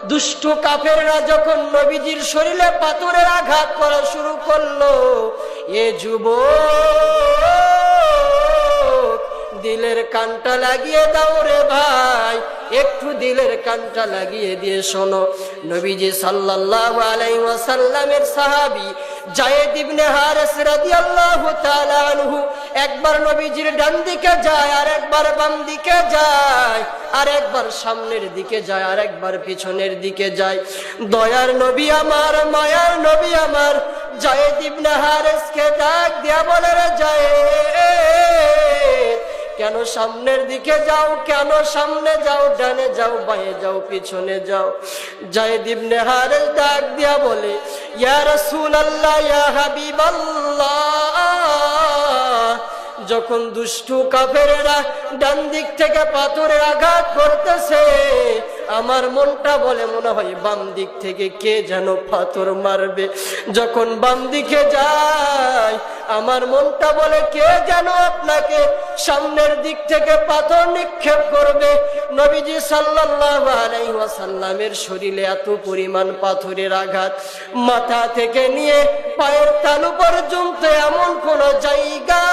দুষ্টু কাফেররা যখন নবীজির শরীরে পাথরের আঘাত করা শুরু করলো, এ যুবক দিলের কানটা লাগিয়ে দাও রে ভাই, একটু দিলের কানটা লাগিয়ে দিয়ে শোনো। নবীজি সাল্লাল্লাহু আলাইহি ওয়াসাল্লামের সাহাবী যায়েদ ইবনে হারেস রাদিয়াল্লাহু তাআলা আনহু একবার নবীজির ডান দিকে যায়, আর একবার বাম দিকে যায়, আর একবার সামনের দিকে যায়, আর একবার পিছনের দিকে যায়। দয়ার নবী আমার, মায়ার নবী আমার যায়েদ ইবনে হারেসকে ডাক দিয়া বলে, রে যায়েদ, কেন সামনের দিকে যাও, কেন সামনে যাও, ডানে যাও, বাঁয়ে যাও, পিছনে যাও? যায়েদ ইবনে হারেস ডাক দিয়া বলে, ইয়া রাসূলুল্লাহ, ইয়া হাবিবাল্লাহ, যখন দুষ্টু কাফেররা ডান দিক থেকে পাথরের আঘাত করতেছে, আমার মনটা বলে মনে হয় বাম দিক থেকে কে যেন পাথর মারবে। যখন বাম দিকে যায়, আমার মনটা বলে কে যেন আপনাকে সামনের দিক থেকে পাথর নিক্ষেপ করবে। নবীজি সাল্লাল্লাহু আলাইহি ওয়াসাল্লামের শরীরে এত পরিমাণ পাথরের আঘাত, মাথা থেকে নিয়ে পায়ের তালু পর্যন্ত এমন কোন জায়গা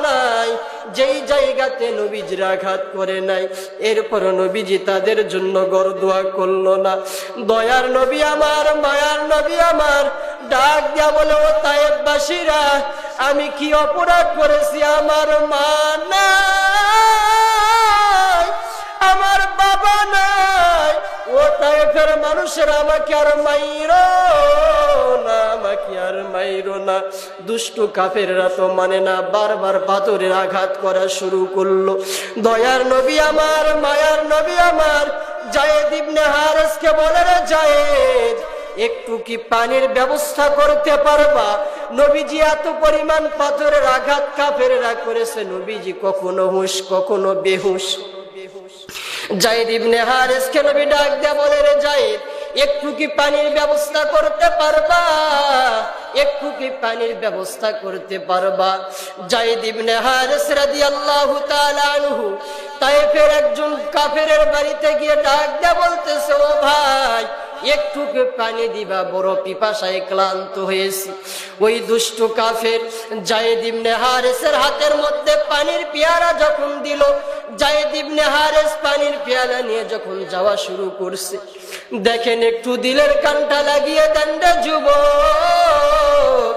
নাই যেই জায়গাতে নবীজির আঘাত করে নাই। এরপর নবীজি তাদের জন্য গড় দোয়া করলো না। দয়ার নবী আমার, মায়ার নবী আমার ডাক দিয়া বলে, ও তায়েববাসীরা, আমি কি অপরাধ করেছি? আমার মা নাই, আমার বাবা নাই, ও তায়েফের মানুষেরা আমাকে আর মাইরো না, আমাকে আর মাইরো না। দুষ্টু কাফেররা তো মানে না, বারবার পাথরের আঘাত করা শুরু করলো। দয়ার নবী আমার, মায়ার নবী আমার যায়েদ ইবনে হারেসকে বলে, রে যায়েদ, একটু কি পানির ব্যবস্থা করতে পারবা? নবীজি এত পরিমাণ পাথরের আঘাত কাফেররা করেছে, নবীজি কখনো হুঁশ কখনো বেহুশ। যায়েদ ইবনে হারেসকে নবী ডাক দেয়া বলে, রে যায়েদ, একটু কি পানির ব্যবস্থা করতে পারবা? একটু কি পানির ব্যবস্থা করতে পারবা? যায়েদ ইবনে হারেস রাদিয়াল্লাহু তাআলা আনহু তায়েফের একজন কাফেরের বাড়িতে গিয়ে ডাক দেয়া বলতেছে, ও ভাই, একটু পানি দিবা, বড় পিপাসায় ক্লান্ত হয়েছি। ওই দুষ্টু কাফের যায়েদ ইবনে হারেসের হাতের মধ্যে পানির পেয়ালা যখন দিল, যায়েদ ইবনে হারেস পানির পেয়ালা নিয়ে যখন যাওয়া শুরু করছে, দেখেন একটু দিলের কানটা লাগিয়ে দেন রে যুবক।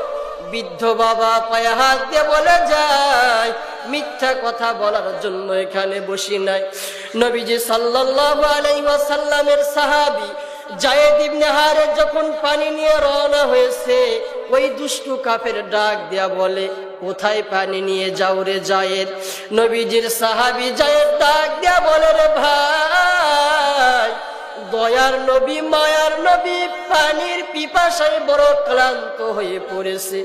বৃদ্ধ বাবা পায়ে হাত দিয়ে বলে যায়, মিথ্যা কথা বলার জন্য এখানে বসি নাই। নবীজি সাল্লাল্লাহু আলাইহি ওয়াসাল্লামের সাহাবী যায়েদ ইবনে হারেস যখন পানি নিয়ে রওনা হয়েছে, ওই দুষ্টু কাফের ডাক দেয়া বলে, কোথায় পানি নিয়ে যাও রে যায়েদ? নবীজির সাহাবী যায়েদ ডাক দেয়া বলে, রে ভাই, দয়ার নবী, মায়ার নবী পানির পিপাসায় বড় ক্লান্ত হয়ে পড়েছে।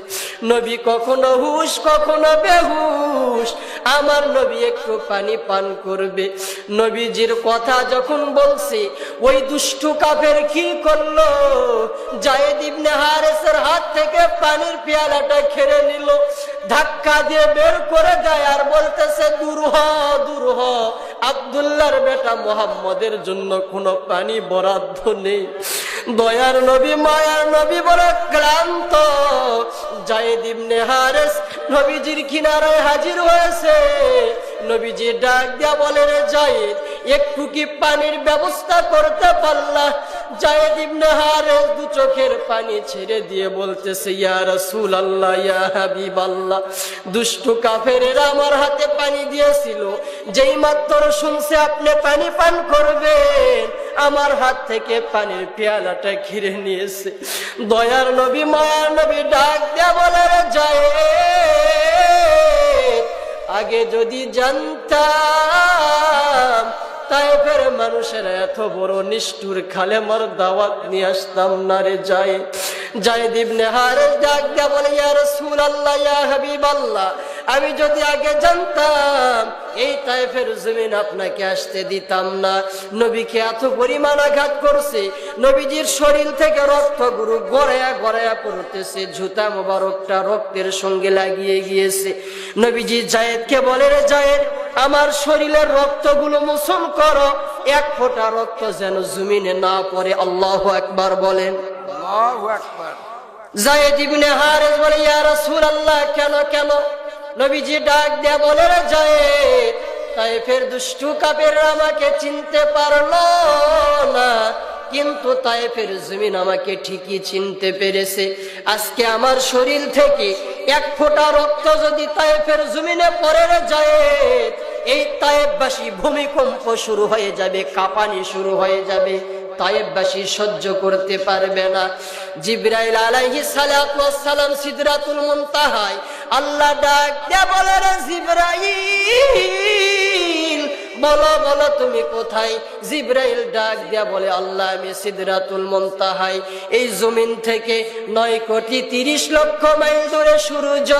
নবী কখনো হুঁশ কখনো বেহুশ, আমার নবী একটু পানি পান করবে। নবীজির কথা যখন বলছে, ওই দুষ্টু কাফের কি করলো? যায়েদ ইবনে হারেসের হাত থেকে পানির পেয়ালাটা খেড়ে নিল, ধাক্কা দিয়ে বের করে দেয়, আর বলতেছে, দূর হ, দূর হ, আব্দুল্লাহর বেটা মুহাম্মদের জন্য কোনো পানি বরাদ্দ নেই। দয়ার নবী, মায়ার নবী বড় ক্লান্ত। যায়েদ ইবনে হারেস নবীজির কিনারায় হাজির হয়েছে। নবীজি ডাক দিয়া বলে, রে যায়েদ, একটু কি পানির ব্যবস্থা করতে পারলা? যায়েদ ইবনে হারেস দু চোখের পানি ছেড়ে দিয়ে বলতেছে, ইয়া রাসূলুল্লাহ, ইয়া হাবিবাল্লাহ, দুষ্টু কাফেরেরা আমার হাতে পানি দিয়েছিল, যেই মাত্র শুনছে আপনি পানি পান করবেন, আমার হাত থেকে পানির পেয়ালাটা ঘিরে নিয়েছে। দয়ার নবী, মায়ার নবী ডাক দেয়া বলে, রে যায়েদ, আগে যদি জানতাম তায়েফের মানুষেরা এত বড় নিষ্ঠুর, খালেমার দাওয়াত নিয়ে আসতাম না রে যায়েদ। যায়েদ ইবনে হারেস ডাক দেয়া বলে, ইয়া রাসূলুল্লাহ, ইয়া হাবিবাল্লাহ, আমি যদি আগে জানতাম এই তায়েফের জমিন আপনাকে আসতে দিতাম না। নবীকে এত পরিমাণ আঘাত করছে, নবীজির শরীর থেকে রক্তগুলো গড়ায়া গড়ায়া পড়তেছে, জুতা মোবারকটা রক্তের সঙ্গে লাগিয়ে গিয়েছে। নবীজি জায়েদকে বলে, রে জায়েদ, আমার শরীরের রক্তগুলো মোচন করো, এক ফোঁটা রক্ত যেন জমিনে না পড়ে। আল্লাহু আকবার বলেন। আল্লাহু আকবার। জায়েদ ইবনে হারেস বলে, ইয়া রাসূলুল্লাহ, কেন কেন? নবীজি ডাক দেয়া বলে, রে জায়েদ, তায়েফের দুষ্টু কাফেররা আমাকে চিনতে পারলো না, কিন্তু তায়েফের জমিন আমাকে ঠিকই চিনতে পেরেছে। আজকে আমার শরীর থেকে এক ফোঁটা রক্ত যদি তায়েফের জমিনে পড়ে, রে জায়েদ, এই তায়েফবাসী ভূমিকম্প শুরু হয়ে যাবে, কাঁপানি শুরু হয়ে যাবে, তায়েফবাসী সহ্য করতে পারবে না। জিবরাইল আলাইহিস সালাতু ওয়াস সালাম সিদরাতুল মুনতাহায় আল্লাহ ডাক দিয়ে বলে, রে জিবরাইল, বলো বলো তুমি কোথায়? জিবরাইল ডাক দিয়া বলে, আল্লাহ, আমি সিদরাতুল মুনতাহায়। এই জমিন থেকে 9,30,00,000 মাইল দূরে সূর্য,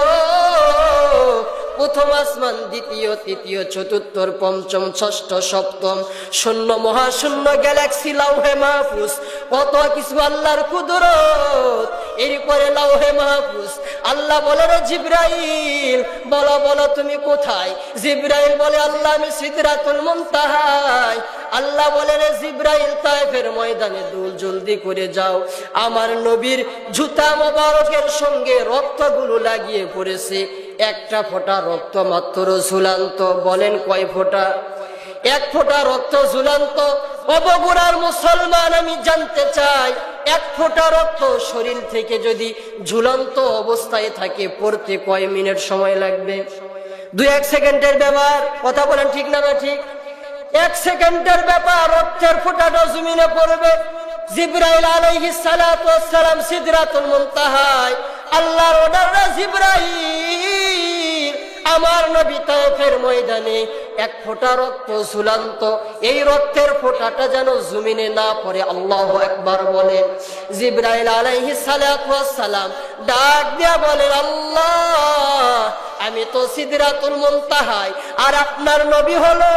প্রথম আসমান, দ্বিতীয়, তৃতীয়, চতুর্থ, পঞ্চম, ষষ্ঠ, সপ্তম, শূন্য মহাশূন্য, গ্যালাক্সি, লাউহে মাহফুজ, কত কিছু আল্লাহর কুদরত। এরপরে লাউহে মাহফুজ। আল্লাহ বলে, রে জিবরাইল, বলো বলো তুমি কোথায়? জিবরাইল বলে, আল্লাহ, আমি সিদরাতুল মুনতাহায়। আল্লাহ বলে, রে জিবরাইল, তায়েফের ময়দানে দুল জলদি করে যাও, আমার নবীর জুতা মোবারকের সঙ্গে রক্তগুলো লাগিয়ে পড়েছে, একটা ফোঁটা রক্ত মাত্র ঝুলান্ত। বলেন কয় ফোঁটা? এক ফোঁটা রক্ত ঝুলান্ত। ও বগুড়ার মুসলমান, আমি জানতে চাই, এক ফোঁটা রক্ত শরীর থেকে যদি ঝুলন্ত অবস্থায় থাকে, পড়তে কয় মিনিট সময় লাগবে? 2-1 সেকেন্ডের ব্যাপার। কথা বলেন ঠিক না বা ঠিক? 1 সেকেন্ডের ব্যাপার, রক্তের ফোঁটাটা জমিনে পড়বে। জিবরাইল আলাইহিস সালাতু ওয়াস সালাম সিদরাতুল মুনতাহায়, আল্লাহর অর্ডার, জিবরাইল, আমার নবী তায়েফের ময়দানে এক ফোঁটা রক্ত ঝুলান্ত, এই রক্তের ফোঁটাটা যেন জমিনে না পড়ে। আল্লাহু আকবার বলেন। জিবরাইল আলাইহিস সালাতু ওয়াস সালাম ডাক দিয়া বলেন, আল্লাহ, আমি তো সিদরাতুল মুনতাহায়, আর আপনার নবী হলো